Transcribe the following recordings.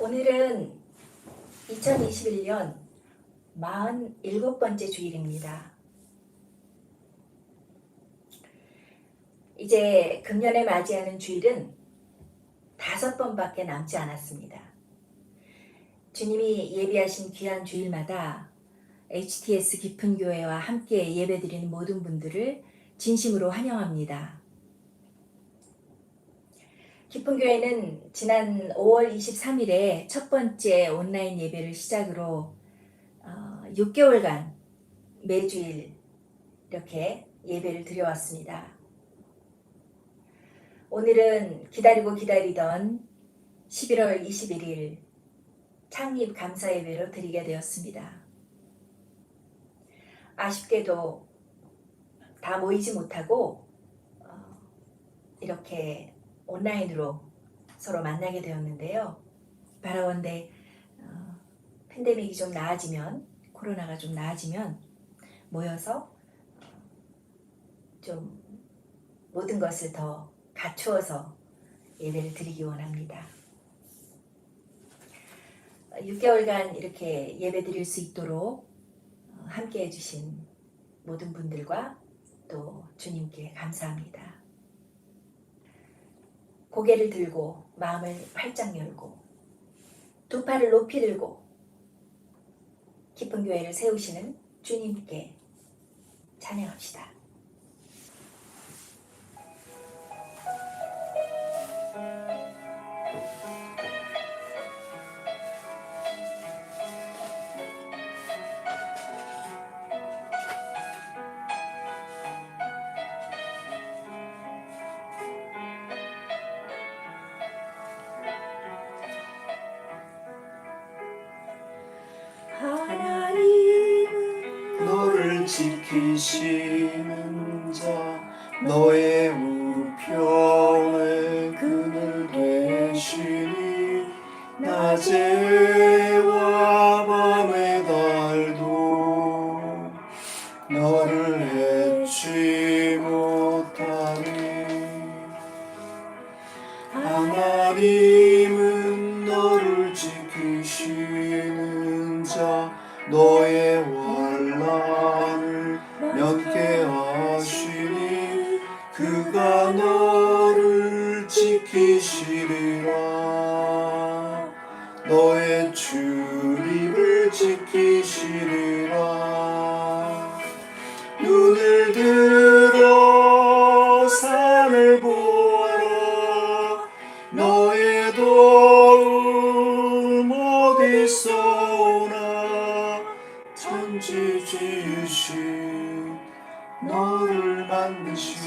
오늘은 2021년 47번째 주일입니다. 이제 금년에 맞이하는 주일은 5번밖에 남지 않았습니다. 주님이 예비하신 귀한 주일마다 HTS 깊은 교회와 함께 예배드리는 모든 분들을 진심으로 환영합니다. 깊은 교회는 지난 5월 23일에 첫 번째 온라인 예배를 시작으로 6개월간 매주일 이렇게 예배를 드려왔습니다. 오늘은 기다리고 기다리던 11월 21일 창립 감사 예배로 드리게 되었습니다. 아쉽게도 다 모이지 못하고 이렇게 온라인으로 서로 만나게 되었는데요. 바라원대 팬데믹이 좀 나아지면, 코로나가 좀 나아지면 모여서 좀 모든 것을 더 갖추어서 예배를 드리기 원합니다. 6개월간 이렇게 예배 드릴 수 있도록 함께 해주신 모든 분들과 또 주님께 감사합니다. 고개를 들고 마음을 활짝 열고 두 팔을 높이 들고 깊은 교회를 세우시는 주님께 찬양합시다. 하나님은 너를 지키시는 자 너의 우편에 그늘 되시니 낮에와 밤의 달도 너를 해치 못하리. 하나님은 너를 지키시는 자 너의 환난을 면케하시니 그가 너를 지키시리라. 너의 출입을 지키시리라. 눈을 들어 산을 보아라. 너의 도움 어디서 오나. 천지 지으신 너를 만드신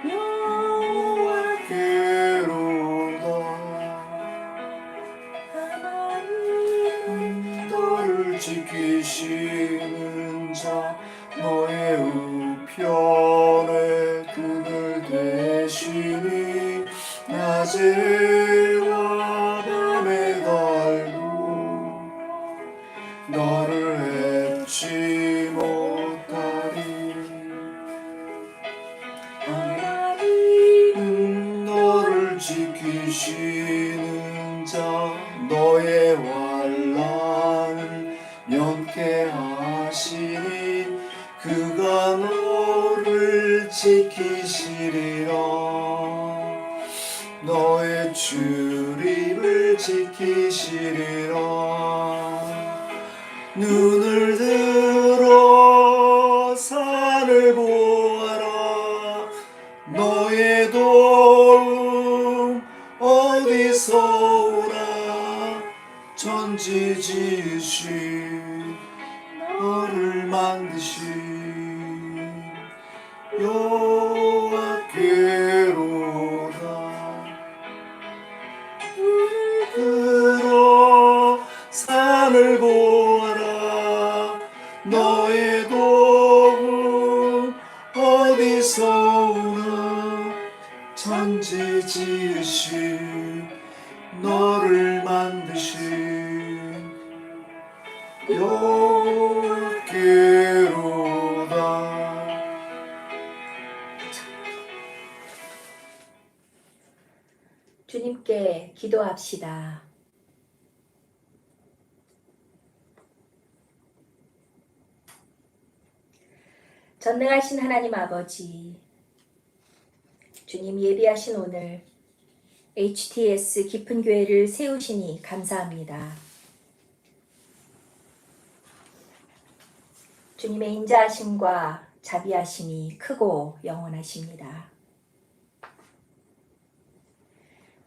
여호와께로다. 너를 지키시는 자 너의 우편에 그늘 되시니 낮에와 밤의 달도 너를 해치 못하리. 하나님은 너를 지키시는 자 너의 환난을 면케하시니 그가 너를 지키시리라. 너의 출입을 지키시리라. 눈을 들어 산을 보아라. 너의 도움 어디서 오나. 천지 지으신 너를 만드신 여호와께로다. 눈을 들어 산을 보아라. 너의 도움 어디서 오나. 천지 지으신 너를 만드신 여호와께로다. 주님께 기도합시다. 전능하신 하나님 아버지, 주님 예비하신 오늘 HTS 깊은 교회를 세우시니 감사합니다. 주님의 인자하심과 자비하심이 크고 영원하십니다.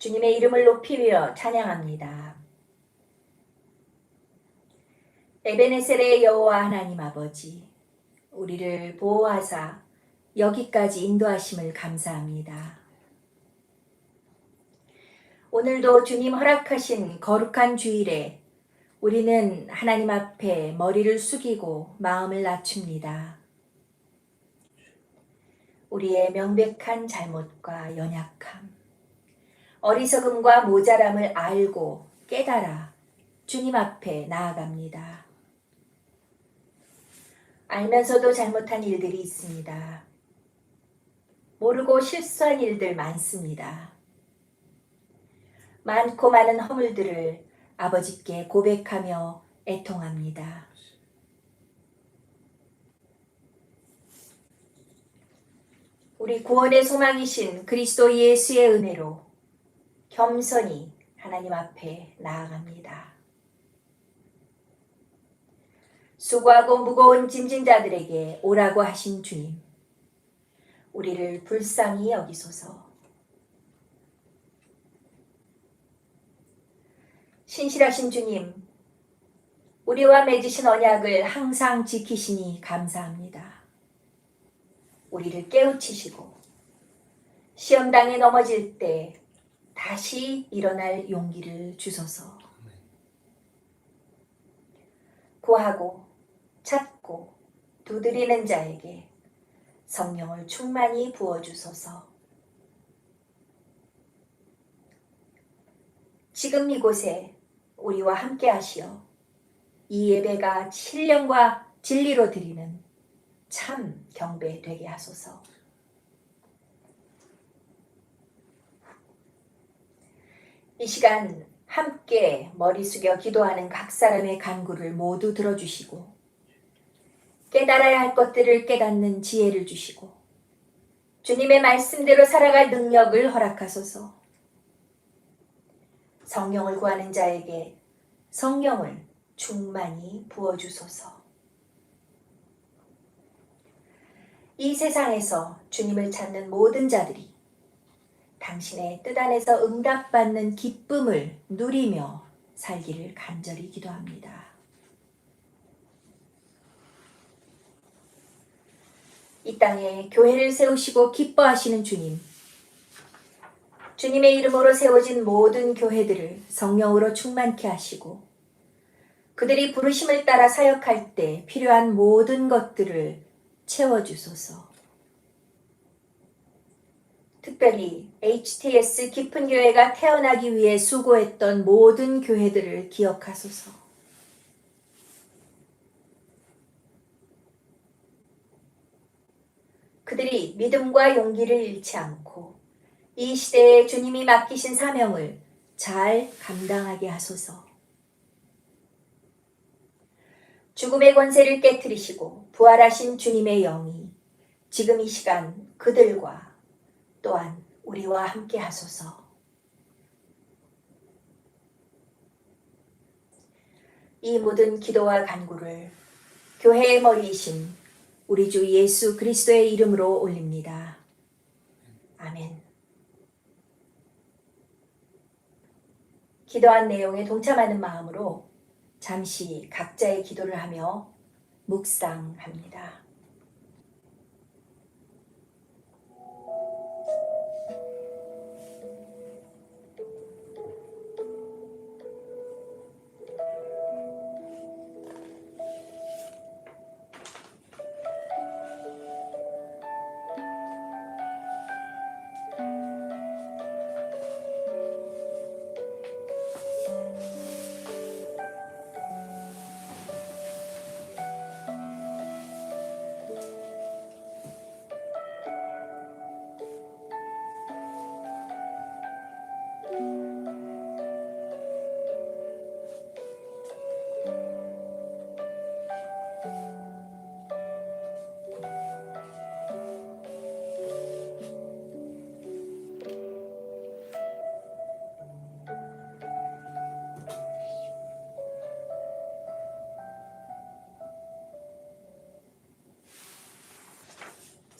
주님의 이름을 높이며 찬양합니다. 에베네셀의 여호와 하나님 아버지, 우리를 보호하사 여기까지 인도하심을 감사합니다. 오늘도 주님 허락하신 거룩한 주일에 우리는 하나님 앞에 머리를 숙이고 마음을 낮춥니다. 우리의 명백한 잘못과 연약함, 어리석음과 모자람을 알고 깨달아 주님 앞에 나아갑니다. 알면서도 잘못한 일들이 있습니다. 모르고 실수한 일들 많습니다. 많고 많은 허물들을 아버지께 고백하며 애통합니다. 우리 구원의 소망이신 그리스도 예수의 은혜로 겸손히 하나님 앞에 나아갑니다. 수고하고 무거운 짐진 자들에게 오라고 하신 주님, 우리를 불쌍히 여기소서. 신실하신 주님, 우리와 맺으신 언약을 항상 지키시니 감사합니다. 우리를 깨우치시고 시험당에 넘어질 때 다시 일어날 용기를 주소서. 구하고 찾고 두드리는 자에게 성령을 충만히 부어주소서. 지금 이곳에 우리와 함께 하시어 이 예배가 신령과 진리로 드리는 참 경배 되게 하소서. 이 시간 함께 머리 숙여 기도하는 각 사람의 간구를 모두 들어주시고 깨달아야 할 것들을 깨닫는 지혜를 주시고 주님의 말씀대로 살아갈 능력을 허락하소서. 성령을 구하는 자에게 성령을 충만히 부어주소서. 이 세상에서 주님을 찾는 모든 자들이 당신의 뜻 안에서 응답받는 기쁨을 누리며 살기를 간절히 기도합니다. 이 땅에 교회를 세우시고 기뻐하시는 주님, 주님의 이름으로 세워진 모든 교회들을 성령으로 충만케 하시고 그들이 부르심을 따라 사역할 때 필요한 모든 것들을 채워주소서. 특별히 HTS 깊은 교회가 태어나기 위해 수고했던 모든 교회들을 기억하소서. 그들이 믿음과 용기를 잃지 않고 이 시대에 주님이 맡기신 사명을 잘 감당하게 하소서. 죽음의 권세를 깨트리시고 부활하신 주님의 영이 지금 이 시간 그들과 또한 우리와 함께 하소서. 이 모든 기도와 간구를 교회의 머리이신 우리 주 예수 그리스도의 이름으로 올립니다. 아멘. 기도한 내용에 동참하는 마음으로 잠시 각자의 기도를 하며 묵상합니다.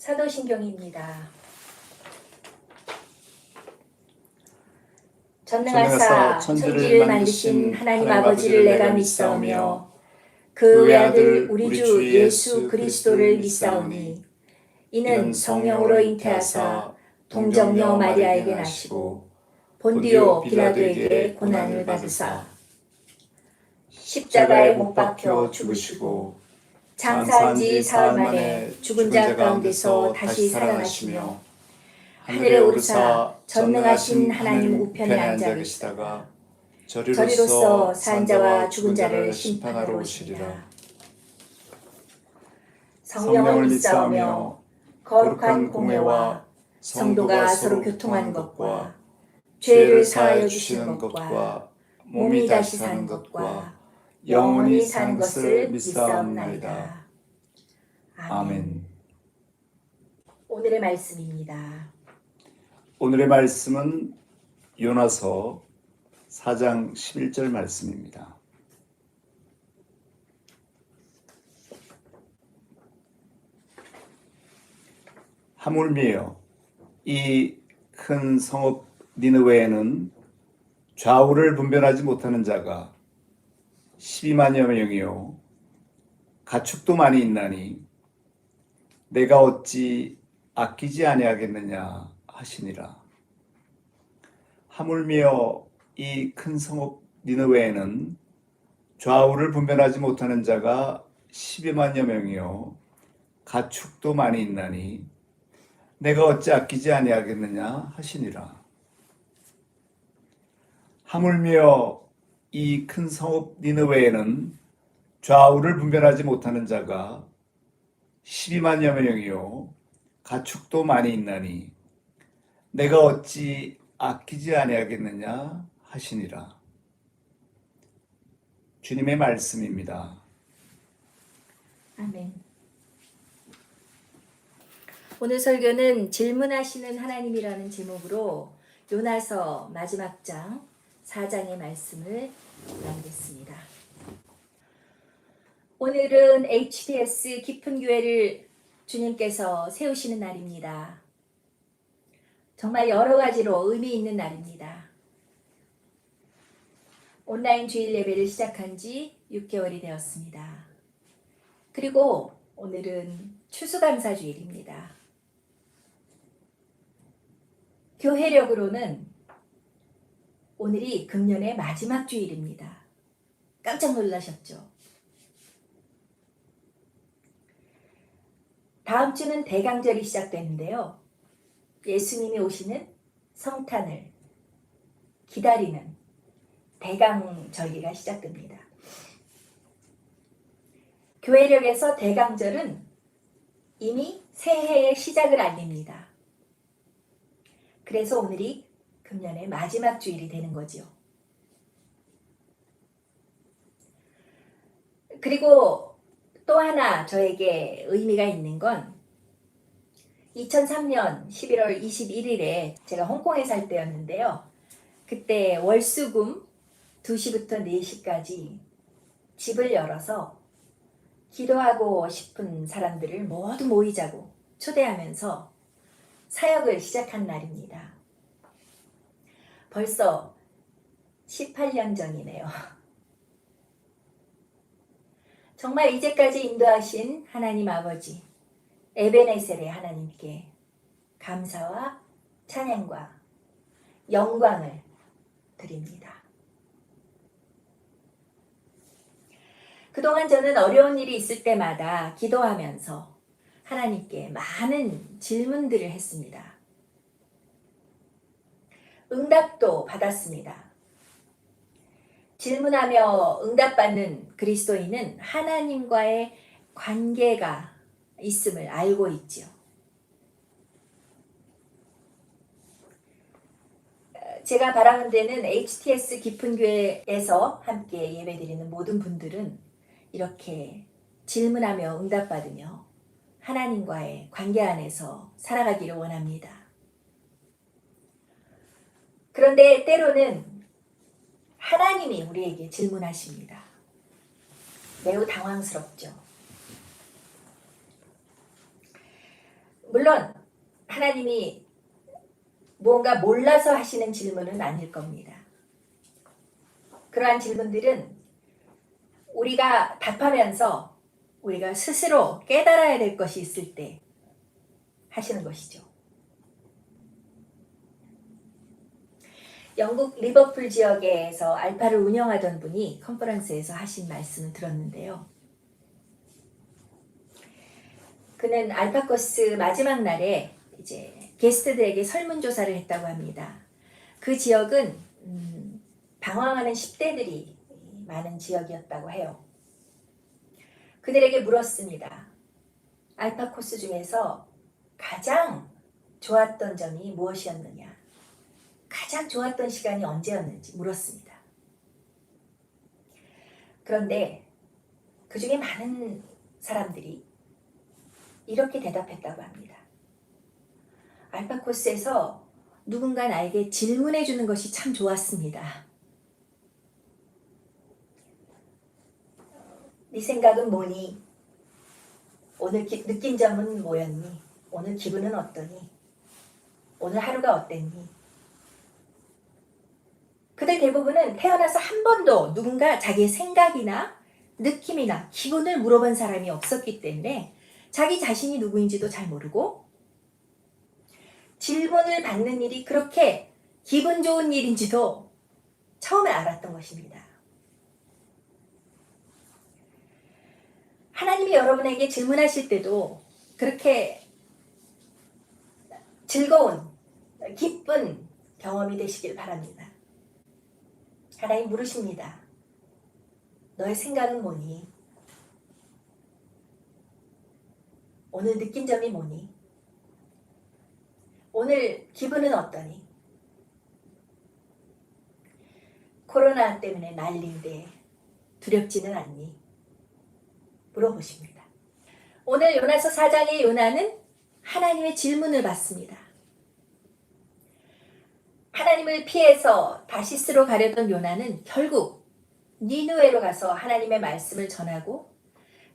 사도신경입니다. 전능하사 전능하사 천지를 만드신 하나님 아버지를 내가 믿사오며 그 외아들 우리 주 예수 그리스도를 믿사오니 이는 성령으로 잉태하사 동정녀 마리아에게 나시고 본디오 빌라도에게 고난을 받으사 십자가에 못 박혀 죽으시고 장사한 지 사흘 만에 죽은 자 가운데서 다시 살아나시며 하늘에 오르사 전능하신 하나님 우편에 앉아 계시다가 저리로서 산 자와 죽은 자를 심판하러 오시리라. 성령을 믿사오며 거룩한 공회와 성도가 서로 교통하는 것과 죄를 사하여 주시는 것과 몸이 다시 사는 것과 영원히 사는 것을 믿사옵나이다. 아멘. 오늘의 말씀입니다. 오늘의 말씀은 요나서 4장 11절 말씀입니다. 하물며 이 큰 성읍 니느웨에는 좌우를 분별하지 못하는 자가 12만여 명이요 가축도 많이 있나니 내가 어찌 아끼지 아니하겠느냐 하시니라. 하물며 이 큰 성읍 니느웨에는 좌우를 분별하지 못하는 자가 12만여 명이요 가축도 많이 있나니 내가 어찌 아끼지 아니하겠느냐 하시니라. 하물며 이 큰 성읍 니느웨에는 좌우를 분별하지 못하는 자가 12만여 명이요 가축도 많이 있나니 내가 어찌 아끼지 아니하겠느냐 하시니라. 주님의 말씀입니다. 아멘. 오늘 설교는 질문하시는 하나님이라는 제목으로 요나서 마지막 장 4장의 말씀을 나누겠습니다. 오늘은 HTS 깊은 교회를 주님께서 세우시는 날입니다. 정말 여러 가지로 의미 있는 날입니다. 온라인 주일 예배를 시작한 지 6개월이 되었습니다. 그리고 오늘은 추수감사주일입니다. 교회력으로는 오늘이 금년의 마지막 주일입니다. 깜짝 놀라셨죠? 다음 주는 대강절이 시작되는데요. 예수님이 오시는 성탄을 기다리는 대강절기가 시작됩니다. 교회력에서 대강절은 이미 새해의 시작을 알립니다. 그래서 오늘이 금년의 마지막 주일이 되는 거지요. 그리고 또 하나 저에게 의미가 있는 건 2003년 11월 21일에 제가 홍콩에 살 때였는데요. 그때 월수금 2시부터 4시까지 집을 열어서 기도하고 싶은 사람들을 모두 모이자고 초대하면서 사역을 시작한 날입니다. 벌써 18년 전이네요. 정말 이제까지 인도하신 하나님 아버지 에베네셀의 하나님께 감사와 찬양과 영광을 드립니다. 그동안 저는 어려운 일이 있을 때마다 기도하면서 하나님께 많은 질문들을 했습니다. 응답도 받았습니다. 질문하며 응답받는 그리스도인은 하나님과의 관계가 있음을 알고 있지요. 제가 바라는 데는 HTS 깊은 교회에서 함께 예배드리는 모든 분들은 이렇게 질문하며 응답받으며 하나님과의 관계 안에서 살아가기를 원합니다. 그런데 때로는 하나님이 우리에게 질문하십니다. 매우 당황스럽죠. 물론 하나님이 무언가 몰라서 하시는 질문은 아닐 겁니다. 그러한 질문들은 우리가 답하면서 우리가 스스로 깨달아야 될 것이 있을 때 하시는 것이죠. 영국 리버풀 지역에서 알파를 운영하던 분이 컨퍼런스에서 하신 말씀을 들었는데요. 그는 알파 코스 마지막 날에 이제 게스트들에게 설문조사를 했다고 합니다. 그 지역은 방황하는 10대들이 많은 지역이었다고 해요. 그들에게 물었습니다. 알파 코스 중에서 가장 좋았던 점이 무엇이었느냐? 가장 좋았던 시간이 언제였는지 물었습니다. 그런데 그 중에 많은 사람들이 이렇게 대답했다고 합니다. 알파 코스에서 누군가 나에게 질문해 주는 것이 참 좋았습니다. 네 생각은 뭐니? 오늘 느낀 점은 뭐였니? 오늘 기분은 어떠니? 오늘 하루가 어땠니? 그들 대부분은 태어나서 한 번도 누군가 자기의 생각이나 느낌이나 기분을 물어본 사람이 없었기 때문에 자기 자신이 누구인지도 잘 모르고 질문을 받는 일이 그렇게 기분 좋은 일인지도 처음에 알았던 것입니다. 하나님이 여러분에게 질문하실 때도 그렇게 즐거운, 기쁜 경험이 되시길 바랍니다. 하나님 물으십니다. 너의 생각은 뭐니? 오늘 느낀 점이 뭐니? 오늘 기분은 어떠니? 코로나 때문에 난리인데 두렵지는 않니? 물어보십니다. 오늘 요나서 4장의 요나는 하나님의 질문을 받습니다. 하나님을 피해서 다시스로 가려던 요나는 결국 니느웨로 가서 하나님의 말씀을 전하고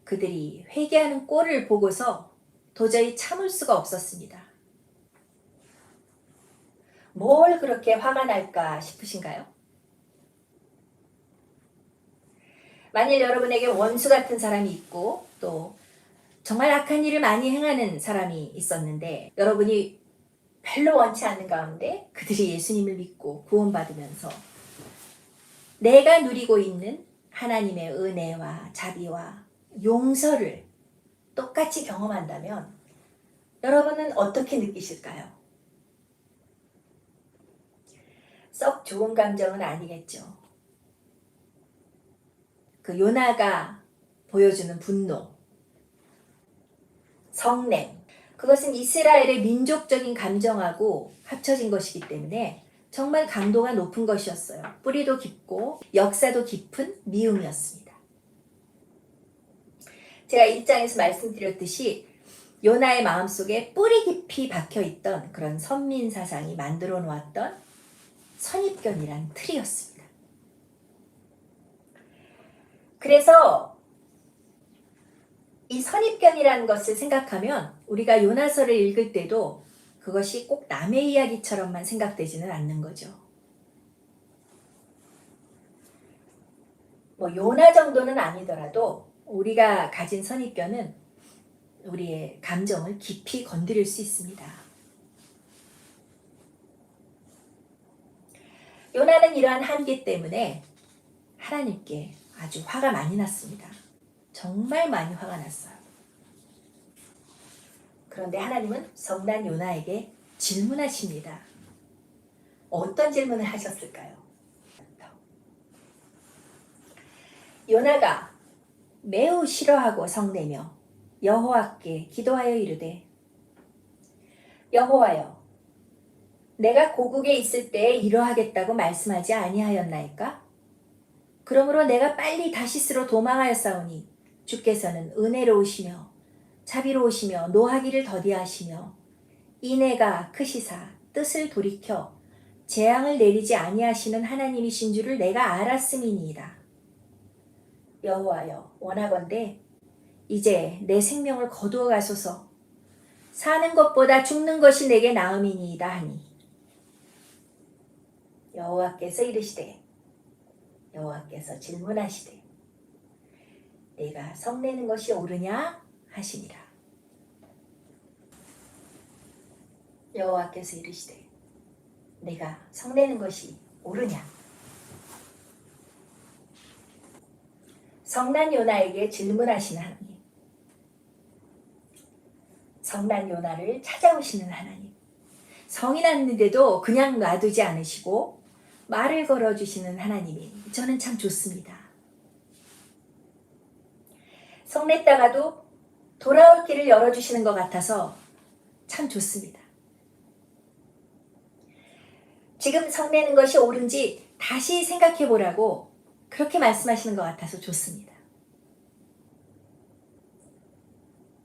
그들이 회개하는 꼴을 보고서 도저히 참을 수가 없었습니다. 뭘 그렇게 화가 날까 싶으신가요? 만일 여러분에게 원수 같은 사람이 있고 또 정말 악한 일을 많이 행하는 사람이 있었는데 여러분이 별로 원치 않는 가운데 그들이 예수님을 믿고 구원받으면서 내가 누리고 있는 하나님의 은혜와 자비와 용서를 똑같이 경험한다면 여러분은 어떻게 느끼실까요? 썩 좋은 감정은 아니겠죠. 그 요나가 보여주는 분노, 성냄, 그것은 이스라엘의 민족적인 감정하고 합쳐진 것이기 때문에 정말 강도가 높은 것이었어요. 뿌리도 깊고 역사도 깊은 미움이었습니다. 제가 1장에서 말씀드렸듯이 요나의 마음속에 뿌리 깊이 박혀있던 그런 선민사상이 만들어 놓았던 선입견이란 틀이었습니다. 그래서 이 선입견이라는 것을 생각하면 우리가 요나서를 읽을 때도 그것이 꼭 남의 이야기처럼만 생각되지는 않는 거죠. 뭐 요나 정도는 아니더라도 우리가 가진 선입견은 우리의 감정을 깊이 건드릴 수 있습니다. 요나는 이러한 한계 때문에 하나님께 아주 화가 많이 났습니다. 정말 많이 화가 났어요. 그런데 하나님은 성난 요나에게 질문하십니다. 어떤 질문을 하셨을까요? 요나가 매우 싫어하고 성내며 여호와께 기도하여 이르되 여호와여 내가 고국에 있을 때에 이러하겠다고 말씀하지 아니하였나이까? 그러므로 내가 빨리 다시스로 도망하였사오니 주께서는 은혜로우시며 자비로우시며 노하기를 더디하시며 인애가 크시사 뜻을 돌이켜 재앙을 내리지 아니하시는 하나님이신 줄을 내가 알았음이니이다. 여호와여 원하건대 이제 내 생명을 거두어 가소서. 사는 것보다 죽는 것이 내게 나음이니이다 하니 여호와께서 이르시되 여호와께서 질문하시되 내가 성내는 것이 옳으냐 하시니라. 여호와께서 이르시되 내가 성내는 것이 옳으냐. 성난 요나에게 질문하시는 하나님, 성난 요나를 찾아오시는 하나님, 성이 났는데도 그냥 놔두지 않으시고 말을 걸어주시는 하나님이 저는 참 좋습니다. 성냈다가도 돌아올 길을 열어주시는 것 같아서 참 좋습니다. 지금 성내는 것이 옳은지 다시 생각해 보라고 그렇게 말씀하시는 것 같아서 좋습니다.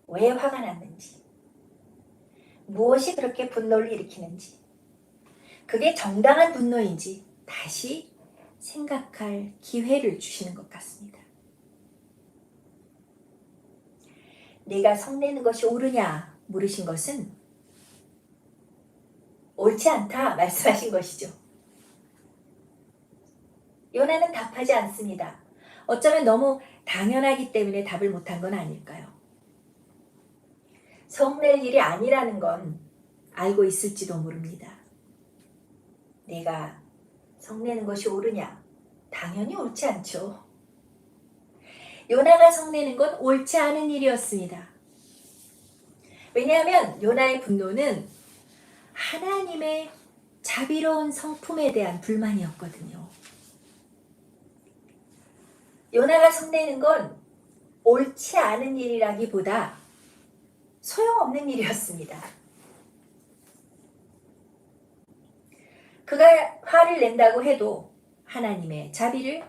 왜 화가 났는지, 무엇이 그렇게 분노를 일으키는지, 그게 정당한 분노인지 다시 생각할 기회를 주시는 것 같습니다. 내가 성내는 것이 옳으냐 물으신 것은 옳지 않다 말씀하신 것이죠. 요나는 답하지 않습니다. 어쩌면 너무 당연하기 때문에 답을 못한 건 아닐까요? 성낼 일이 아니라는 건 알고 있을지도 모릅니다. 내가 성내는 것이 옳으냐? 당연히 옳지 않죠. 요나가 성내는 건 옳지 않은 일이었습니다. 왜냐하면 요나의 분노는 하나님의 자비로운 성품에 대한 불만이었거든요. 요나가 성내는 건 옳지 않은 일이라기보다 소용없는 일이었습니다. 그가 화를 낸다고 해도 하나님의 자비를,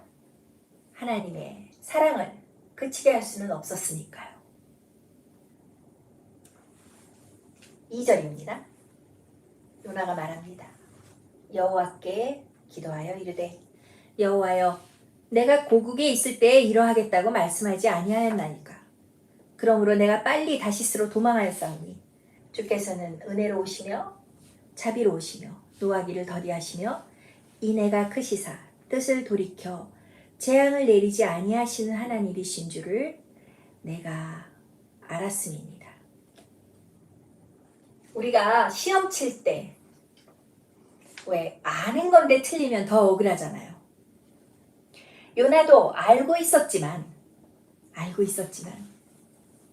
하나님의 사랑을 그치게 할 수는 없었으니까요. 2절입니다. 요나가 말합니다. 여호와께 기도하여 이르되 여호와여 내가 고국에 있을 때에 이러하겠다고 말씀하지 아니하였나이까. 그러므로 내가 빨리 다시스로 도망하였사오니 주께서는 은혜로우시며 자비로우시며 노하기를 더디하시며 인애가 크시사 뜻을 돌이켜 재앙을 내리지 아니하시는 하나님이신 줄을 내가 알았음이니라. 우리가 시험 칠 때 왜 아는 건데 틀리면 더 억울하잖아요. 요나도 알고 있었지만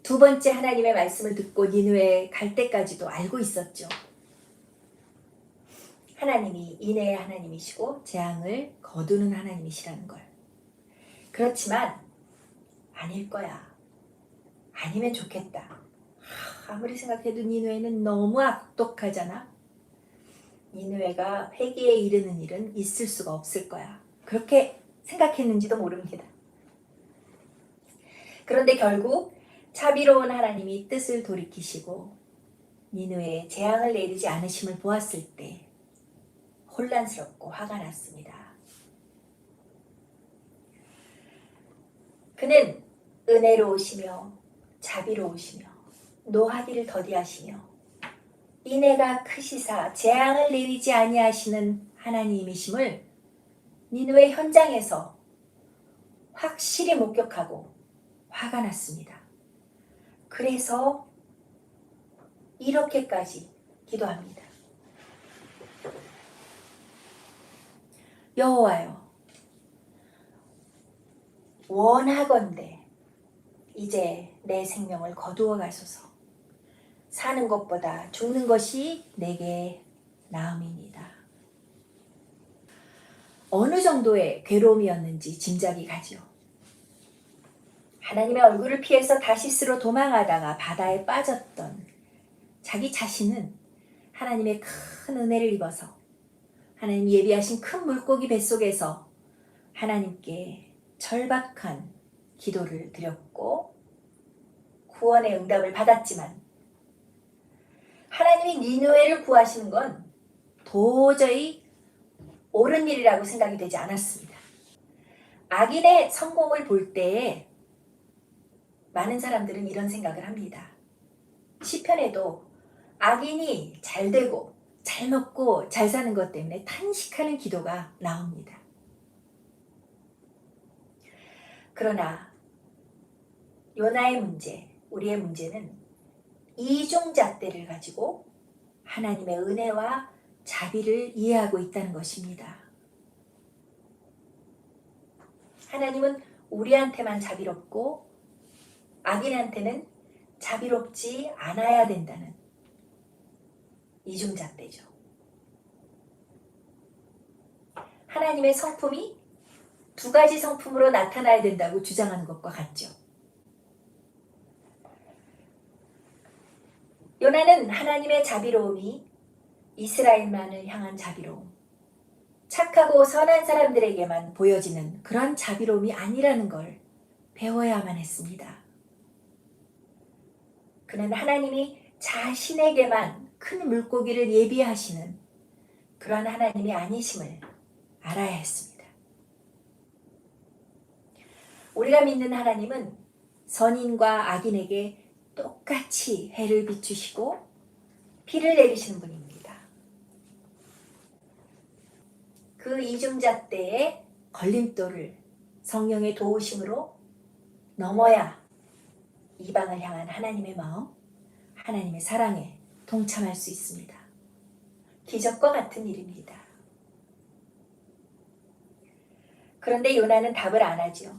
두 번째 하나님의 말씀을 듣고 니느웨에 갈 때까지도 알고 있었죠. 하나님이 인애의 하나님이시고 재앙을 거두는 하나님이시라는 걸. 그렇지만 아닐 거야. 아니면 좋겠다. 아무리 생각해도 니느웨는 너무 악독하잖아. 니느웨가 회개에 이르는 일은 있을 수가 없을 거야. 그렇게 생각했는지도 모릅니다. 그런데 결국 자비로운 하나님이 뜻을 돌이키시고 니느웨에 재앙을 내리지 않으심을 보았을 때 혼란스럽고 화가 났습니다. 그는 은혜로우시며 자비로우시며 노하기를 더디하시며 인애가 크시사 재앙을 내리지 아니하시는 하나님이심을 니느웨 현장에서 확실히 목격하고 화가 났습니다. 그래서 이렇게까지 기도합니다. 여호와여 원하건대 이제 내 생명을 거두어 가소서. 사는 것보다 죽는 것이 내게 나음이니이다. 어느 정도의 괴로움이었는지 짐작이 가죠. 하나님의 얼굴을 피해서 다시스로 도망하다가 바다에 빠졌던 자기 자신은 하나님의 큰 은혜를 입어서 하나님 예비하신 큰 물고기 뱃속에서 하나님께 절박한 기도를 드렸고 구원의 응답을 받았지만 하나님이 니느웨를 구하시는 건 도저히 옳은 일이라고 생각이 되지 않았습니다. 악인의 성공을 볼 때에 많은 사람들은 이런 생각을 합니다. 시편에도 악인이 잘 되고 잘 먹고 잘 사는 것 때문에 탄식하는 기도가 나옵니다. 그러나 요나의 문제, 우리의 문제는 이중잣대를 가지고 하나님의 은혜와 자비를 이해하고 있다는 것입니다. 하나님은 우리한테만 자비롭고 악인한테는 자비롭지 않아야 된다는 이중잣대죠. 하나님의 성품이 두 가지 성품으로 나타나야 된다고 주장하는 것과 같죠. 요나는 하나님의 자비로움이 이스라엘만을 향한 자비로움, 착하고 선한 사람들에게만 보여지는 그런 자비로움이 아니라는 걸 배워야만 했습니다. 그는 하나님이 자신에게만 큰 물고기를 예비하시는 그런 하나님이 아니심을 알아야 했습니다. 우리가 믿는 하나님은 선인과 악인에게 똑같이 해를 비추시고 비를 내리시는 분입니다. 그 이중잣대의 걸림돌을 성령의 도우심으로 넘어야 이방을 향한 하나님의 마음, 하나님의 사랑에 동참할 수 있습니다. 기적과 같은 일입니다. 그런데 요나는 답을 안 하죠.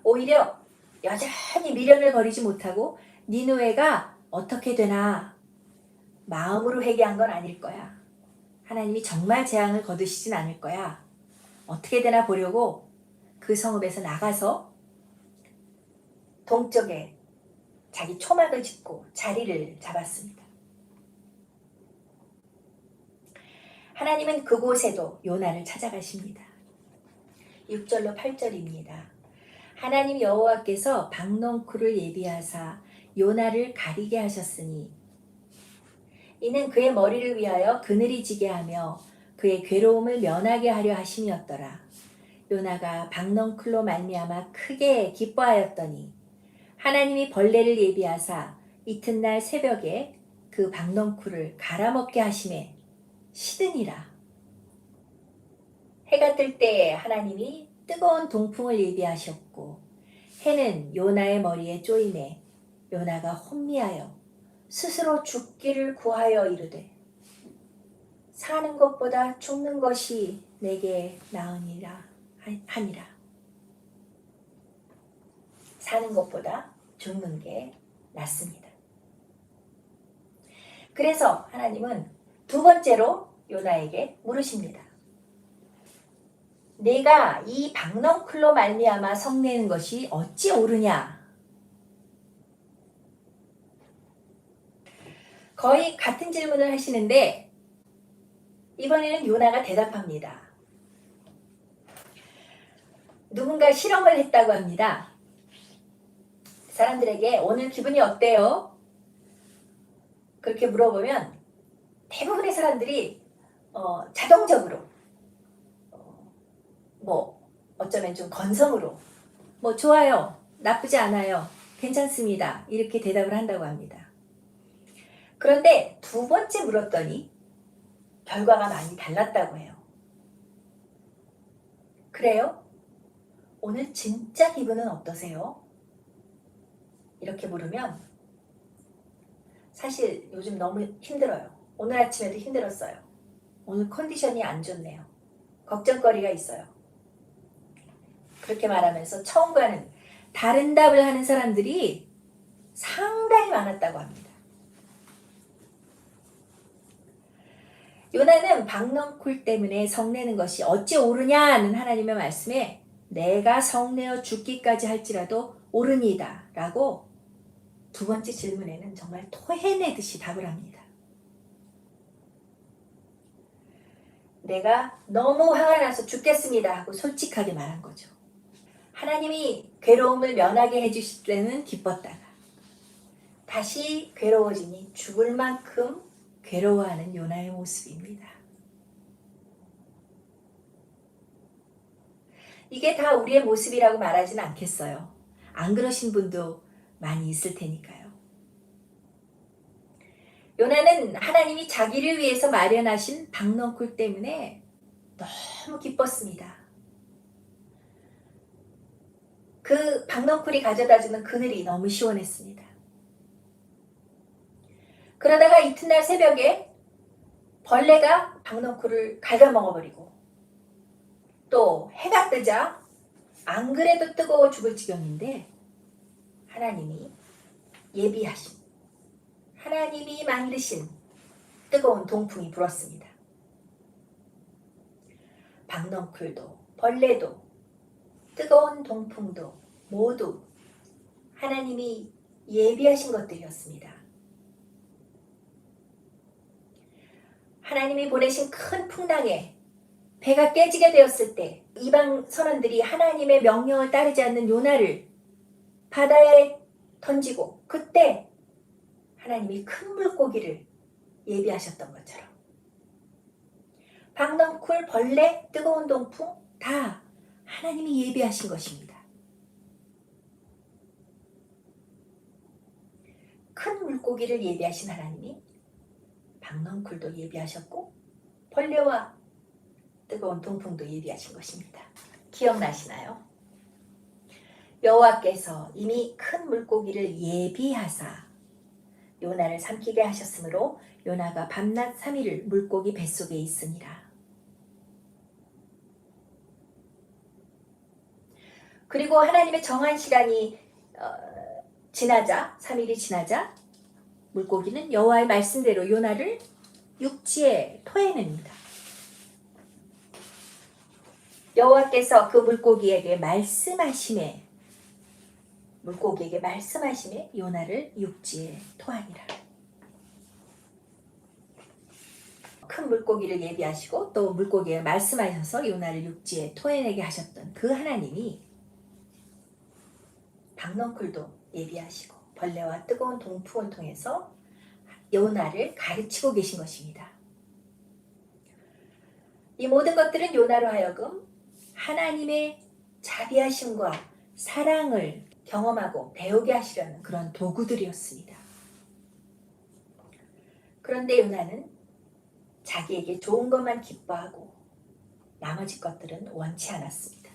오히려 여전히 미련을 버리지 못하고 니느웨가 어떻게 되나 마음으로 회개한 건 아닐 거야. 하나님이 정말 재앙을 거두시진 않을 거야. 어떻게 되나 보려고 그 성읍에서 나가서 동쪽에 자기 초막을 짓고 자리를 잡았습니다. 하나님은 그곳에도 요나를 찾아가십니다. 6절로 8절입니다. 하나님 여호와께서 박넝쿨을 예비하사 요나를 가리게 하셨으니 이는 그의 머리를 위하여 그늘이 지게 하며 그의 괴로움을 면하게 하려 하심이었더라. 요나가 박넝쿨로 말미암아 크게 기뻐하였더니 하나님이 벌레를 예비하사 이튿날 새벽에 그 박넝쿨을 갈아먹게 하심에 시드니라. 해가 뜰 때 하나님이 뜨거운 동풍을 예비하셨고 해는 요나의 머리에 쪼임에 요나가 혼미하여 스스로 죽기를 구하여 이르되 사는 것보다 죽는 것이 내게 나으니라 하니라. 사는 것보다 죽는 게 낫습니다. 그래서 하나님은 두 번째로 요나에게 물으십니다. 내가 이 박넝쿨로 말미암아 성내는 것이 어찌 옳으냐? 거의 같은 질문을 하시는데 이번에는 요나가 대답합니다. 누군가 실험을 했다고 합니다. 사람들에게 오늘 기분이 어때요? 그렇게 물어보면 대부분의 사람들이 자동적으로 어쩌면 좀 건성으로 좋아요, 나쁘지 않아요, 괜찮습니다 이렇게 대답을 한다고 합니다. 그런데 두 번째 물었더니 결과가 많이 달랐다고 해요. 그래요? 오늘 진짜 기분은 어떠세요? 이렇게 물으면 사실 요즘 너무 힘들어요. 오늘 아침에도 힘들었어요. 오늘 컨디션이 안 좋네요. 걱정거리가 있어요. 그렇게 말하면서 처음과는 다른 답을 하는 사람들이 상당히 많았다고 합니다. 요나는 박넝쿨 때문에 성내는 것이 어찌 옳으냐는 하나님의 말씀에 내가 성내어 죽기까지 할지라도 옳으니이다 라고 두 번째 질문에는 정말 토해내듯이 답을 합니다. 내가 너무 화가 나서 죽겠습니다 하고 솔직하게 말한 거죠. 하나님이 괴로움을 면하게 해주실 때는 기뻤다가 다시 괴로워지니 죽을 만큼 괴로워하는 요나의 모습입니다. 이게 다 우리의 모습이라고 말하지는 않겠어요. 안 그러신 분도 많이 있을 테니까요. 요나는 하나님이 자기를 위해서 마련하신 박넝쿨 때문에 너무 기뻤습니다. 그 박넝쿨이 가져다주는 그늘이 너무 시원했습니다. 그러다가 이튿날 새벽에 벌레가 박넝쿨을 갉아먹어버리고 또 해가 뜨자 안 그래도 뜨거워 죽을 지경인데 하나님이 예비하신, 하나님이 만드신 뜨거운 동풍이 불었습니다. 박넝쿨도 벌레도 뜨거운 동풍도 모두 하나님이 예비하신 것들이었습니다. 하나님이 보내신 큰 풍랑에 배가 깨지게 되었을 때 이방 선원들이 하나님의 명령을 따르지 않는 요나를 바다에 던지고 그때 하나님이 큰 물고기를 예비하셨던 것처럼 박넝쿨, 벌레, 뜨거운 동풍 다 하나님이 예비하신 것입니다. 큰 물고기를 예비하신 하나님이 박넝쿨도 예비하셨고 벌레와 뜨거운 동풍도 예비하신 것입니다. 기억나시나요? 여호와께서 이미 큰 물고기를 예비하사 요나를 삼키게 하셨으므로 요나가 밤낮 3일을 물고기 뱃속에 있으니라. 그리고 하나님의 정한 시간이 지나자 3일이 지나자 물고기는 여호와의 말씀대로 요나를 육지에 토해냅니다. 여호와께서 그 물고기에게 말씀하심에 요나를 육지에 토하니라. 큰 물고기를 예비하시고 또 물고기에 말씀하셔서 요나를 육지에 토해내게 하셨던 그 하나님이 박넝쿨도 예비하시고 벌레와 뜨거운 동풍을 통해서 요나를 가르치고 계신 것입니다. 이 모든 것들은 요나로 하여금 하나님의 자비하심과 사랑을 경험하고 배우게 하시려는 그런 도구들이었습니다. 그런데 요나는 자기에게 좋은 것만 기뻐하고 나머지 것들은 원치 않았습니다.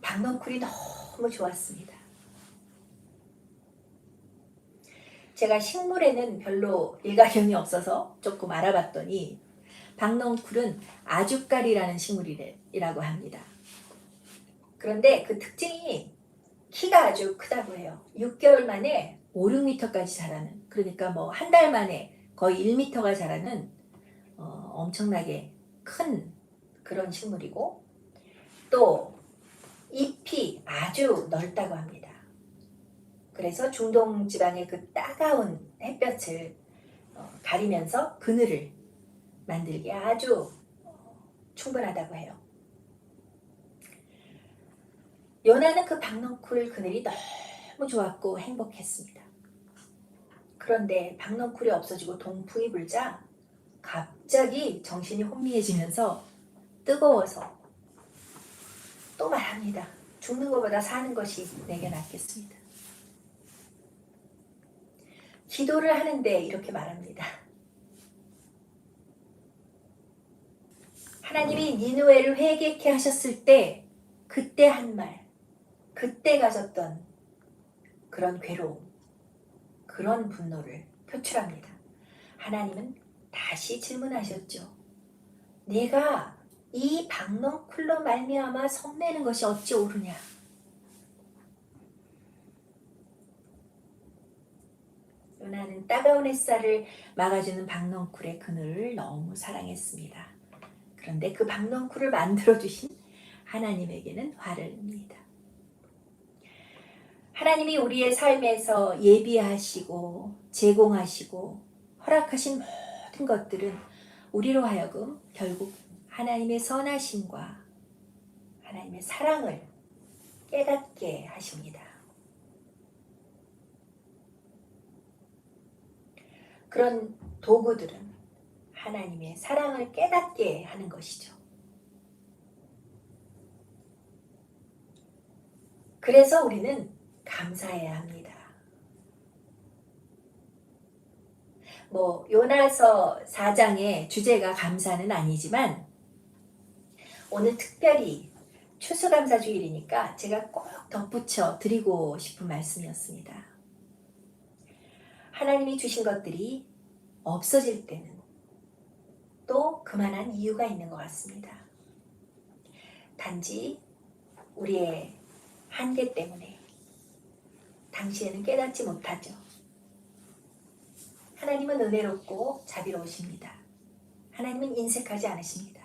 박넝쿨이 너무 좋았습니다. 제가 식물에는 별로 일가견이 없어서 조금 알아봤더니 박넝쿨은 아주까리라는 식물이라고 합니다. 그런데 그 특징이 키가 아주 크다고 해요. 6개월 만에 5, 6m까지 자라는, 그러니까 뭐 한 달 만에 거의 1m가 자라는 엄청나게 큰 그런 식물이고 또 잎이 아주 넓다고 합니다. 그래서 중동 지방의 그 따가운 햇볕을 가리면서 그늘을 만들기에 아주 충분하다고 해요. 요나는 그 박넝쿨 그늘이 너무 좋았고 행복했습니다. 그런데 박넝쿨이 없어지고 동풍이 불자 갑자기 정신이 혼미해지면서 뜨거워서 또 말합니다. 죽는 것보다 사는 것이 내게 낫겠습니다. 기도를 하는데 이렇게 말합니다. 하나님이 니느웨를 회개케 하셨을 때 그때 한 말, 그때 가졌던 그런 괴로움, 그런 분노를 표출합니다. 하나님은 다시 질문하셨죠. 내가 이 박넝쿨로 말미암아 성내는 것이 어찌 옳으냐. 요나는 따가운 햇살을 막아주는 박넝쿨의 그늘을 너무 사랑했습니다. 그런데 그 박넝쿨을 만들어주신 하나님에게는 화를 냅니다. 하나님이 우리의 삶에서 예비하시고 제공하시고 허락하신 모든 것들은 우리로 하여금 결국 하나님의 선하심과 하나님의 사랑을 깨닫게 하십니다. 그런 도구들은 하나님의 사랑을 깨닫게 하는 것이죠. 그래서 우리는 감사해야 합니다. 요나서 4장의 주제가 감사는 아니지만 오늘 특별히 추수감사주일이니까 제가 꼭 덧붙여 드리고 싶은 말씀이었습니다. 하나님이 주신 것들이 없어질 때는 또 그만한 이유가 있는 것 같습니다. 단지 우리의 한계 때문에 당시에는 깨닫지 못하죠. 하나님은 은혜롭고 자비로우십니다. 하나님은 인색하지 않으십니다.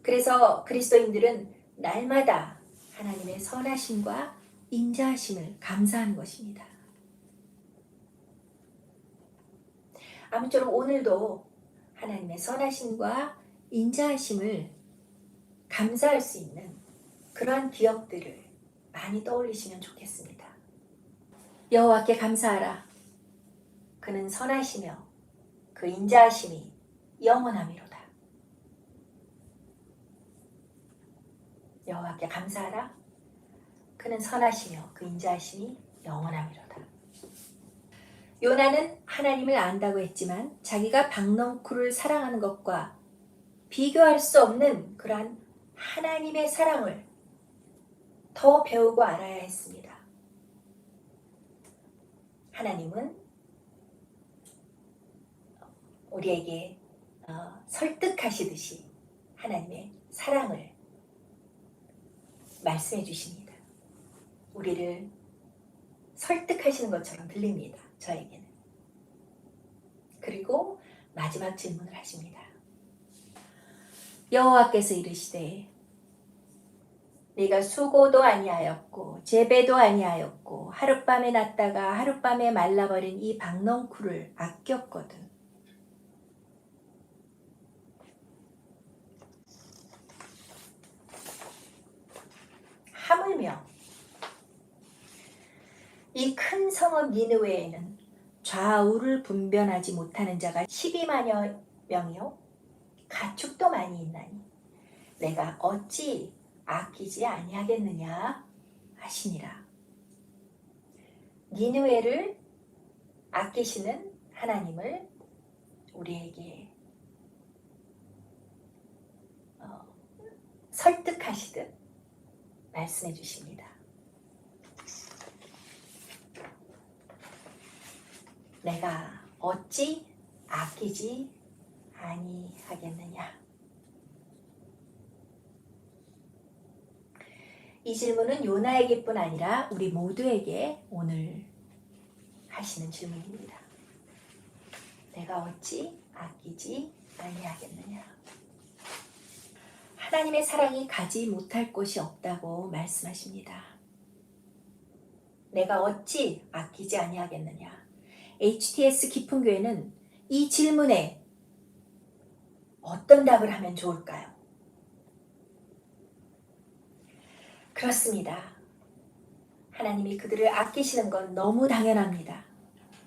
그래서 그리스도인들은 날마다 하나님의 선하심과 인자하심을 감사하는 것입니다. 아무쪼록 오늘도 하나님의 선하심과 인자하심을 감사할 수 있는 그러한 기억들을 많이 떠올리시면 좋겠습니다. 여호와께 감사하라. 그는 선하시며 그 인자하심이 영원함이로다. 여호와께 감사하라. 그는 선하시며 그 인자하심이 영원함이로다. 요나는 하나님을 안다고 했지만 자기가 박넝쿨을 사랑하는 것과 비교할 수 없는 그러한 하나님의 사랑을 더 배우고 알아야 했습니다. 하나님은 우리에게 설득하시듯이 하나님의 사랑을 말씀해 주십니다. 우리를 설득하시는 것처럼 들립니다. 저에게는. 그리고 마지막 질문을 하십니다. 여호와께서 이르시되 네가 수고도 아니하였고 재배도 아니하였고 하룻밤에 났다가 하룻밤에 말라버린 이 박넝쿨을 아꼈거든. 하물며 이 큰 성읍 니느웨에는 좌우를 분별하지 못하는 자가 12만여 명이요 가축도 많이 있나니 내가 어찌 아끼지 아니하겠느냐 하시니라. 니느웨를 아끼시는 하나님을 우리에게 설득하시듯 말씀해 주십니다. 내가 어찌 아끼지 아니하겠느냐. 이 질문은 요나에게뿐 아니라 우리 모두에게 오늘 하시는 질문입니다. 내가 어찌 아끼지 아니하겠느냐. 하나님의 사랑이 가지 못할 곳이 없다고 말씀하십니다. 내가 어찌 아끼지 아니하겠느냐. HTS 깊은 교회는 이 질문에 어떤 답을 하면 좋을까요? 그렇습니다. 하나님이 그들을 아끼시는 건 너무 당연합니다.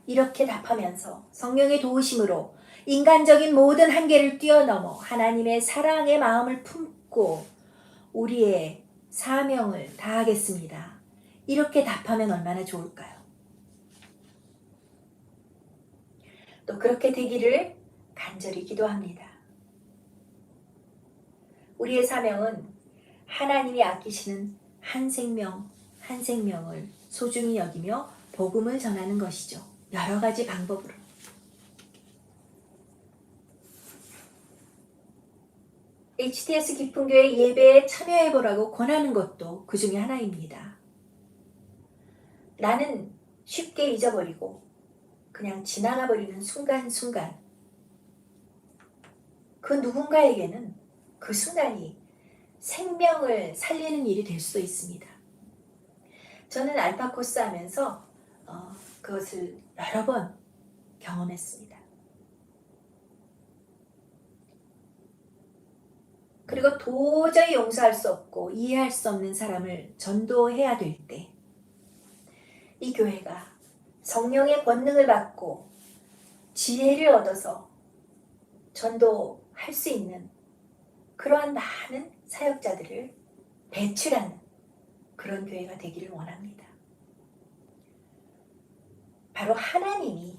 이렇게 답하면서 성령의 도우심으로 인간적인 모든 한계를 뛰어넘어 하나님의 사랑의 마음을 품고 우리의 사명을 다하겠습니다. 이렇게 답하면 얼마나 좋을까요? 또 그렇게 되기를 간절히 기도합니다. 우리의 사명은 하나님이 아끼시는 한 생명, 한 생명을 소중히 여기며 복음을 전하는 것이죠. 여러 가지 방법으로. HTS 깊은 교회 예배에 참여해보라고 권하는 것도 그 중에 하나입니다. 나는 쉽게 잊어버리고 그냥 지나가버리는 순간순간 그 누군가에게는 그 순간이 생명을 살리는 일이 될 수도 있습니다. 저는 알파 코스 하면서 그것을 여러 번 경험했습니다. 그리고 도저히 용서할 수 없고 이해할 수 없는 사람을 전도해야 될 때 이 교회가 성령의 권능을 받고 지혜를 얻어서 전도할 수 있는 그러한 많은 사역자들을 배출하는 그런 교회가 되기를 원합니다. 바로 하나님이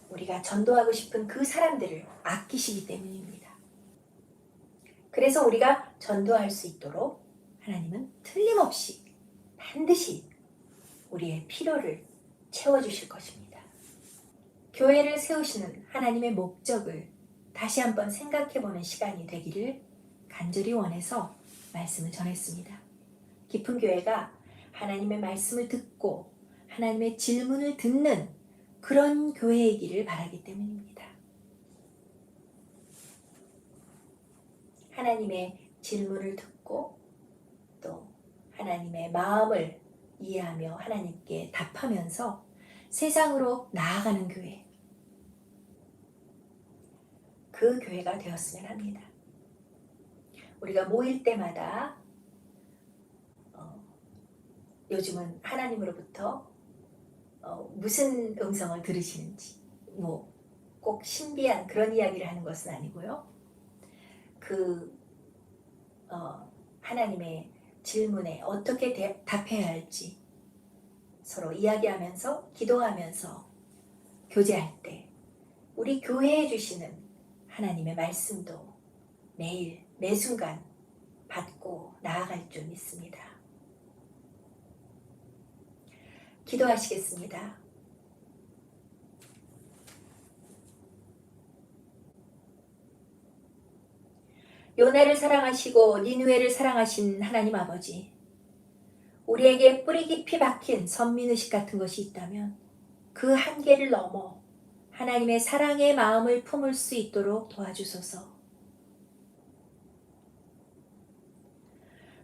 우리가 전도하고 싶은 그 사람들을 아끼시기 때문입니다. 그래서 우리가 전도할 수 있도록 하나님은 틀림없이 반드시 우리의 필요를 채워주실 것입니다. 교회를 세우시는 하나님의 목적을 다시 한번 생각해보는 시간이 되기를 간절히 원해서 말씀을 전했습니다. 깊은 교회가 하나님의 말씀을 듣고 하나님의 질문을 듣는 그런 교회이기를 바라기 때문입니다. 하나님의 질문을 듣고 또 하나님의 마음을 이해하며 하나님께 답하면서 세상으로 나아가는 교회, 그 교회가 되었으면 합니다. 우리가 모일 때마다 요즘은 하나님으로부터 무슨 음성을 들으시는지 꼭 신비한 그런 이야기를 하는 것은 아니고요. 하나님의 질문에 어떻게 답해야 할지 서로 이야기하면서 기도하면서 교제할 때 우리 교회에 주시는 하나님의 말씀도 매일 매 순간 받고 나아갈 줄 믿습니다. 기도하시겠습니다. 요나를 사랑하시고 니느웨를 사랑하신 하나님 아버지, 우리에게 뿌리 깊이 박힌 선민의식 같은 것이 있다면 그 한계를 넘어 하나님의 사랑의 마음을 품을 수 있도록 도와주소서.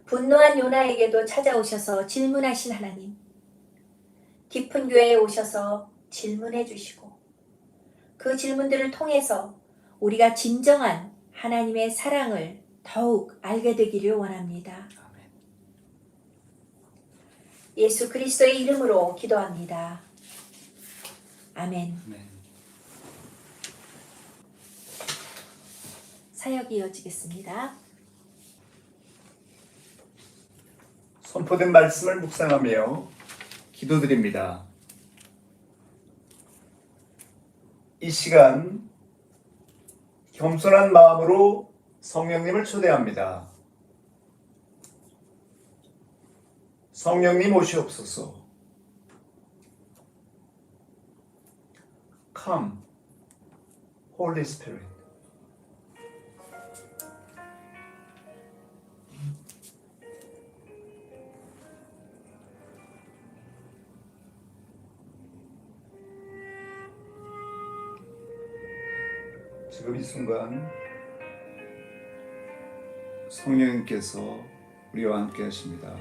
분노한 요나에게도 찾아오셔서 질문하신 하나님, 깊은 교회에 오셔서 질문해 주시고 그 질문들을 통해서 우리가 진정한 하나님의 사랑을 더욱 알게 되기를 원합니다. 예수 그리스도의 이름으로 기도합니다. 아멘. 사역이 이어지겠습니다. 선포된 말씀을 묵상하며 기도드립니다. 이 시간 겸손한 마음으로 성령님을 초대합니다. 성령님 오시옵소서. Come, Holy Spirit. 지금 이 순간 성령님께서 우리와 함께 하십니다.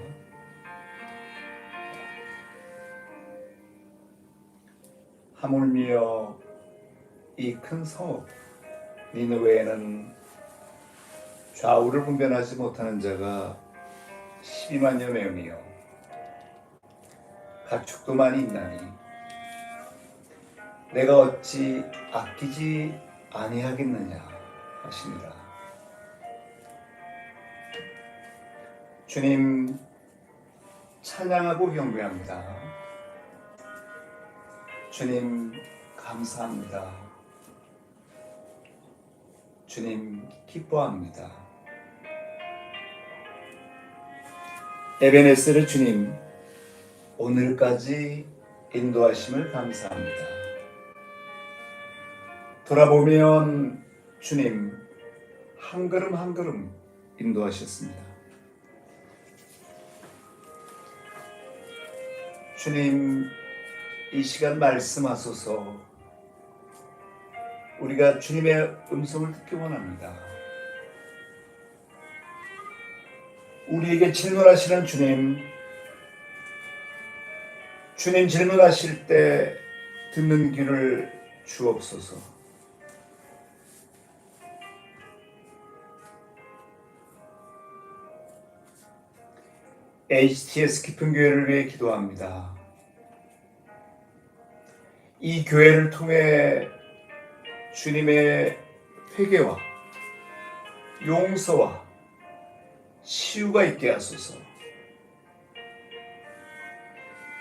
하물며 이 큰 성읍 니느웨에는 좌우를 분별하지 못하는 자가 12만여 명이요 가축도 많이 있나니 내가 어찌 아끼지 아니하겠느냐 하십니다. 주님 찬양하고 경배합니다. 주님 감사합니다. 주님 기뻐합니다. 에베네셀의 주님 오늘까지 인도하심을 감사합니다. 돌아보면 주님 한 걸음 한 걸음 인도하셨습니다. 주님 이 시간 말씀하소서. 우리가 주님의 음성을 듣기 원합니다. 우리에게 질문하시는 주님, 주님 질문하실 때 듣는 귀를 주옵소서. HTS 깊은 교회를 위해 기도합니다. 이 교회를 통해 주님의 회개와 용서와 치유가 있게 하소서.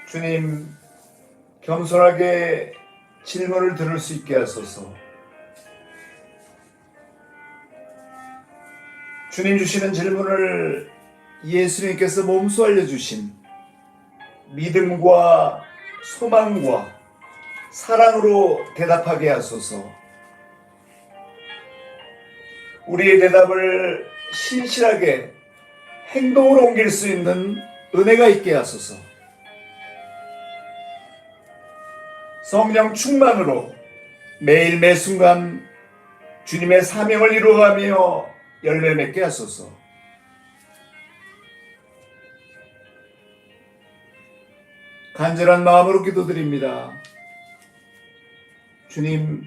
주님, 겸손하게 질문을 들을 수 있게 하소서. 주님 주시는 질문을 예수님께서 몸소 알려주신 믿음과 소망과 사랑으로 대답하게 하소서. 우리의 대답을 신실하게 행동으로 옮길 수 있는 은혜가 있게 하소서. 성령 충만으로 매일 매 순간 주님의 사명을 이루어가며 열매 맺게 하소서. 간절한 마음으로 기도드립니다. 주님,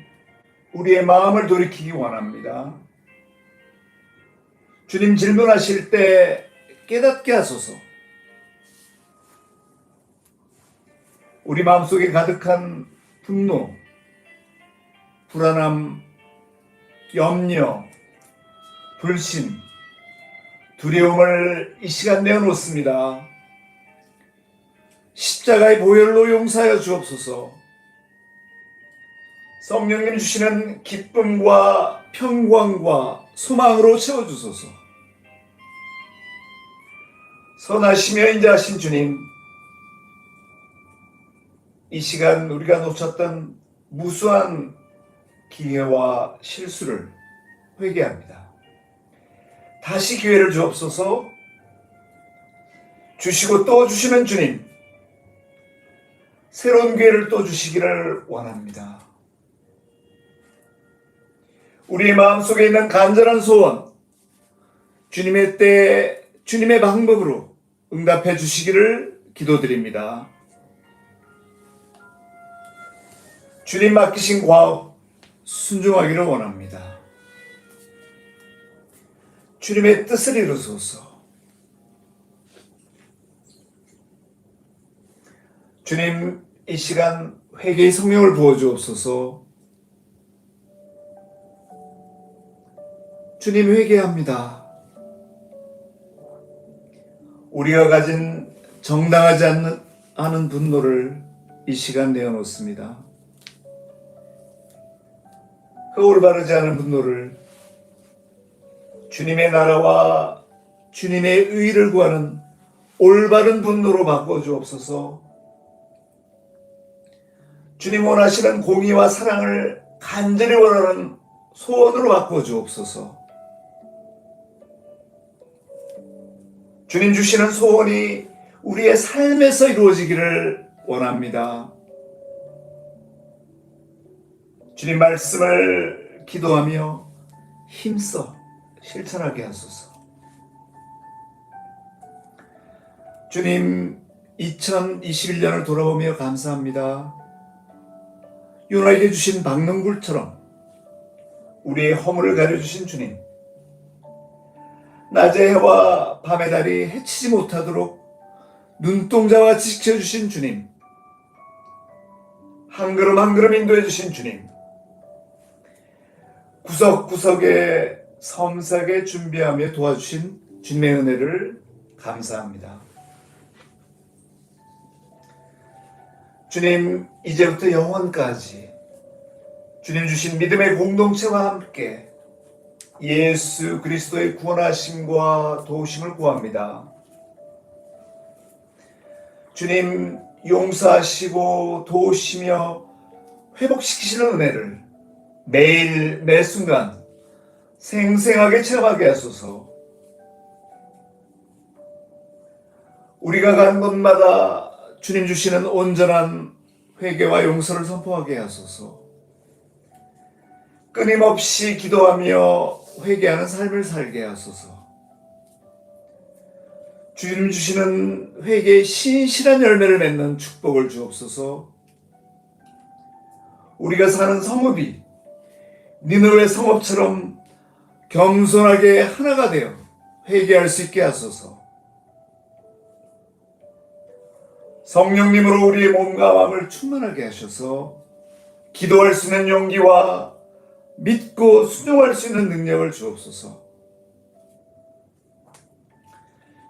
우리의 마음을 돌이키기 원합니다. 주님 질문하실 때 깨닫게 하소서. 우리 마음속에 가득한 분노, 불안함, 염려, 불신, 두려움을 이 시간 내어놓습니다. 십자가의 보혈로 용서하여 주옵소서. 성령님 주시는 기쁨과 평강과 소망으로 채워주소서. 선하시며 인자하신 주님, 이 시간 우리가 놓쳤던 무수한 기회와 실수를 회개합니다. 다시 기회를 주옵소서. 주시고 또 주시는 주님, 새로운 기회를 또 주시기를 원합니다. 우리의 마음속에 있는 간절한 소원, 주님의 때, 주님의 방법으로 응답해 주시기를 기도드립니다. 주님 맡기신 과업 순종하기를 원합니다. 주님의 뜻을 이루소서. 주님, 이 시간 회개의 성령을 부어주옵소서. 주님, 회개합니다. 우리가 가진 정당하지 않은 분노를 이 시간 내어놓습니다. 그 올바르지 않은 분노를 주님의 나라와 주님의 의를 구하는 올바른 분노로 바꿔주옵소서. 주님 원하시는 공의와 사랑을 간절히 원하는 소원으로 바꿔주옵소서. 주님 주시는 소원이 우리의 삶에서 이루어지기를 원합니다. 주님 말씀을 기도하며 힘써 실천하게 하소서. 주님, 2021년을 돌아보며 감사합니다. 요나에게 주신 박능굴처럼 우리의 허물을 가려주신 주님, 낮의 해와 밤의 달이 해치지 못하도록 눈동자와 지켜주신 주님, 한 걸음 한 걸음 인도해 주신 주님, 구석구석에 섬세하게 준비하며 도와주신 주님의 은혜를 감사합니다. 주님, 이제부터 영원까지 주님 주신 믿음의 공동체와 함께 예수 그리스도의 구원하심과 도우심을 구합니다. 주님, 용서하시고 도우시며 회복시키시는 은혜를 매일 매 순간 생생하게 체험하게 하소서. 우리가 가는 곳마다 주님 주시는 온전한 회개와 용서를 선포하게 하소서. 끊임없이 기도하며 회개하는 삶을 살게 하소서. 주님 주시는 회개의 신실한 열매를 맺는 축복을 주옵소서. 우리가 사는 성읍이 니느웨 성읍처럼 겸손하게 하나가 되어 회개할 수 있게 하소서. 성령님으로 우리의 몸과 마음을 충만하게 하셔서 기도할 수 있는 용기와 믿고 순종할 수 있는 능력을 주옵소서.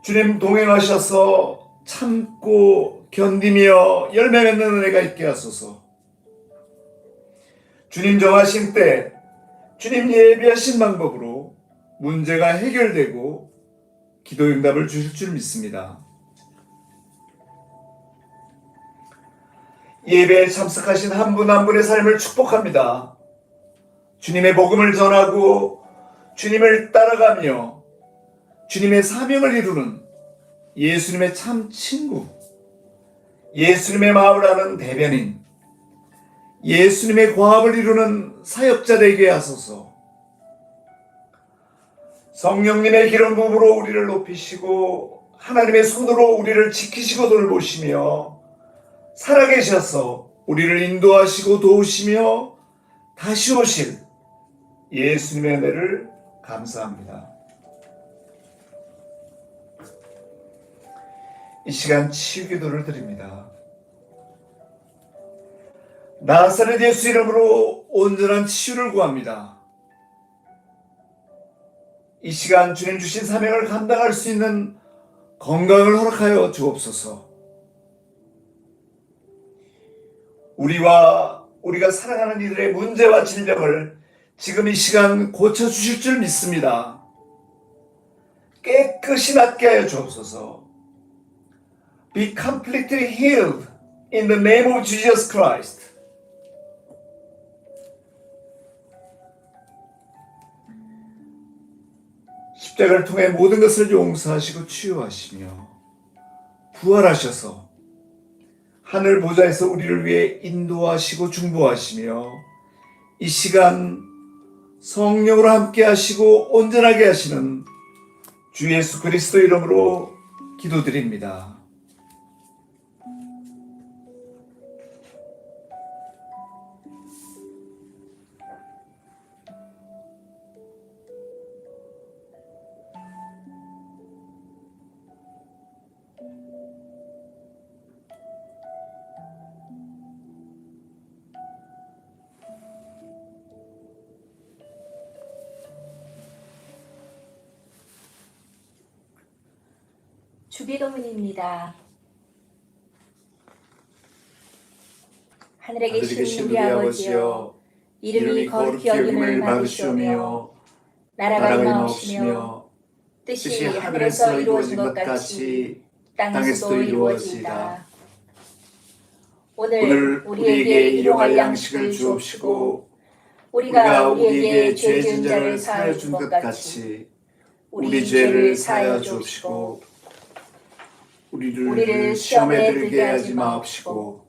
주님 동행하셔서 참고 견디며 열매 맺는 은혜가 있게 하소서. 주님 정하신 때 주님 예비하신 방법으로 문제가 해결되고 기도 응답을 주실 줄 믿습니다. 예배에 참석하신 한 분 한 분의 삶을 축복합니다. 주님의 복음을 전하고 주님을 따라가며 주님의 사명을 이루는 예수님의 참 친구, 예수님의 마음을 아는 대변인, 예수님의 과업을 이루는 사역자 되게 하소서. 성령님의 기름 부음으로 우리를 높이시고 하나님의 손으로 우리를 지키시고 돌보시며 살아계셔서 우리를 인도하시고 도우시며 다시 오실 예수님의 은혜를 감사합니다. 이 시간 치유기도를 드립니다. 나사렛 예수 이름으로 온전한 치유를 구합니다. 이 시간 주님 주신 사명을 감당할 수 있는 건강을 허락하여 주옵소서. 우리가 사랑하는 이들의 문제와 질병을 지금 이 시간 고쳐주실 줄 믿습니다. 깨끗이 낫게 하여 주옵소서. Be completely healed in the name of Jesus Christ. 십자가를 통해 모든 것을 용서하시고 치유하시며 부활하셔서 하늘 보좌에서 우리를 위해 인도하시고 중보하시며 이 시간 성령으로 함께 하시고 온전하게 하시는 주 예수 그리스도 이름으로 기도드립니다. 주기도문입니다. 하늘에 하늘에 계신 우리 아버지여, 이름이 거룩히 여김을 받으시오며 나라가 임하옵시며 뜻이 하늘에서 이루어진 것 같이 땅에서도 이루어지이다. 오늘 우리에게 일용할 양식을 주옵시고 우리가 우리에게 죄 지은 자를 사하여 준 것 같이 우리 죄를 사하여 주옵시고 우리를 시험에 들게 하지 마옵시고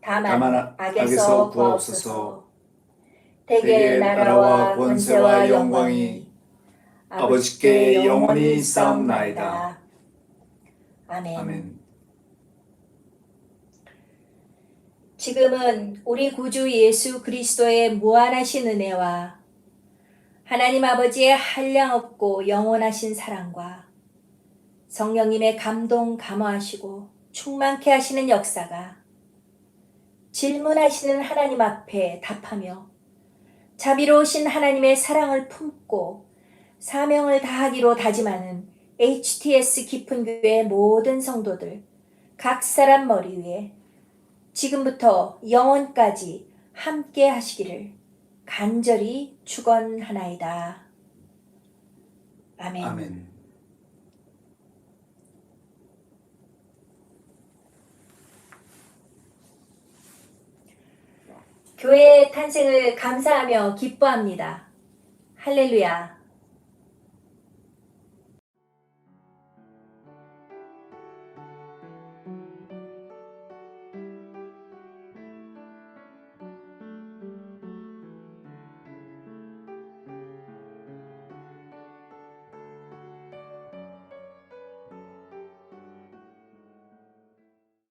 다만 악에서 구하옵소서. 대개 나라와 권세와 영광이 아버지께 영원히 싸움나이다. 아멘. 아멘. 지금은 우리 구주 예수 그리스도의 무한하신 은혜와 하나님 아버지의 한량없고 영원하신 사랑과 성령님의 감동 감화하시고 충만케 하시는 역사가 질문하시는 하나님 앞에 답하며 자비로우신 하나님의 사랑을 품고 사명을 다하기로 다짐하는 HTS 깊은 교회 모든 성도들 각 사람 머리 위에 지금부터 영원까지 함께 하시기를 간절히 축원하나이다. 아멘. 아멘. 교회의 탄생을 감사하며 기뻐합니다. 할렐루야.